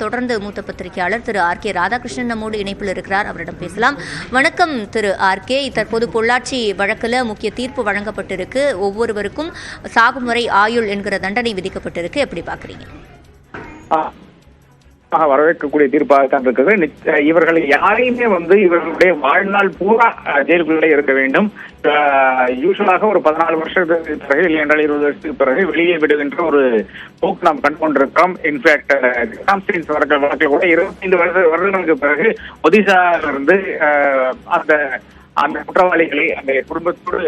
தொடர்ந்து மூத்த பத்திரிகையாளர் திரு ஆர்.கே. ராதாகிருஷ்ணன் நம்மோடு இணைப்பில் இருக்கிறார். அவரிடம் பேசலாம். வணக்கம் திரு ஆர்.கே. தற்போது பொள்ளாச்சி வழக்கில் முக்கிய தீர்ப்பு வழங்கப்பட்டிருக்கு. ஒவ்வொருவருக்கும் சாகும் வரை ஆயுள் என்கிற தண்டனை விதிக்கப்பட்டிருக்கு. எப்படி பாக்குறீங்க? வரவேற்கக்கூடிய தீர்ப்பாகத்தான் இருக்குது. இவர்கள் யாரையுமே இவர்களுடைய வாழ்நாள் பூரா ஜெயிலுக்குள்ளே இருக்க வேண்டும். யூஸ்வலாக ஒரு 14 வருஷத்துக்கு பிறகு இல்லை என்றால் 20 வருஷத்துக்கு பிறகு வெளியே விடுகின்ற ஒரு போக்கு நாம் கண்டுகொண்டிருக்கிறோம். இன்ஃபேக்ட் வழக்கில் கூட 25 வருடங்களுக்கு பிறகு ஒடிசாவிலிருந்து அந்த குற்றவாளிகளை அந்த குடும்பத்தோடு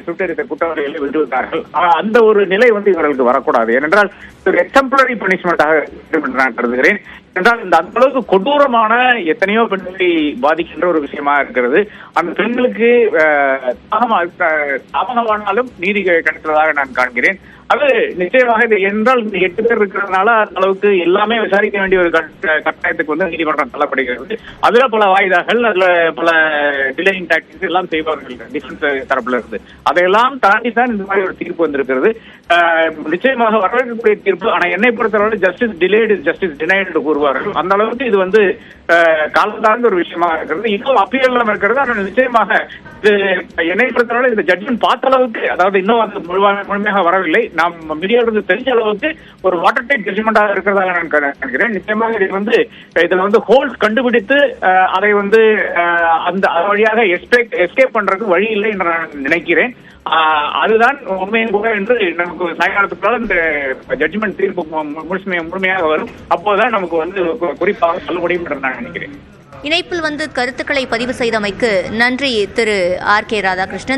சுட்டெரித்த குற்றவாளிகளை விடுவித்தார்கள். அந்த ஒரு நிலை இவர்களுக்கு வரக்கூடாது. ஏனென்றால் ஒரு எக்ஸம்பிளரி பனிஷ்மெண்டாக நான் கருதுகிறேன். என்றால் இந்த அந்த அளவுக்கு கொடூரமான எத்தனையோ பெண்களை பாதிக்கின்ற ஒரு விஷயமா இருக்கிறது. அந்த பெண்களுக்கு தாமதமானாலும் நீதி கிடைக்கிறதாக நான் காண்கிறேன். அது நிச்சயமாக இது என்றால் இந்த 8 பேர் இருக்கிறதுனால அந்த அளவுக்கு எல்லாமே விசாரிக்க வேண்டிய ஒரு கட்டாயத்துக்கு நீதிமன்றம் தள்ளப்படுகிறது. அதுல பல வாய்தாக்கள், அதுல பல டிலேயிங் டாக்டிக்ஸ் எல்லாம் செய்வார்கள் டிஃபென்ஸ் தரப்புல இருந்து. அதையெல்லாம் தாண்டித்தான் இந்த மாதிரி ஒரு தீர்ப்பு வந்திருக்கிறது. நிச்சயமாக வரவேற்கக்கூடிய தீர்ப்பு. ஆனா என்னை பொறுத்தவரை ஜஸ்டிஸ் டிலேடு ஜஸ்டிஸ் டினைடு கூறுவார்கள். அந்த அளவுக்கு இது காலத்தார்ந்த ஒரு விஷயமா இருக்கிறது. இன்னும் அப்பீல் எல்லாம் இருக்கிறது. ஆனால் நிச்சயமாக இது என்னை பொறுத்தவரை இந்த ஜட்ஜ்மெண்ட் பார்த்த அளவுக்கு, அதாவது இன்னும் முழுமையாக வரவில்லை, நாம் மீடியாவிலிருந்து தெரிஞ்ச அளவுக்கு ஒரு வாட்டர் டைட் ஜட்ஜ்மெண்டாக இருக்கிறதாக நான் நினைக்கிறேன். நிச்சயமாக இதுல ஹோல்ஸ் கண்டுபிடித்து அதை அந்த வழியாக எஸ்கேப் பண்றதுக்கு வழி இல்லை என்று நான் நினைக்கிறேன். அதுதான் உண்மையும் கூட என்று நமக்கு சாயங்காலத்துக்குள்ள இந்த ஜட்ஜ்மெண்ட் தீர்ப்பு முழுமையாக வரும். அப்போதான் நமக்கு குறிப்பாக சொல்ல முடியும் என்று நான் நினைக்கிறேன். இணைப்பில் கருத்துக்களை பதிவு செய்தமைக்கு நன்றி திரு ஆர்.கே. ராதாகிருஷ்ணன்.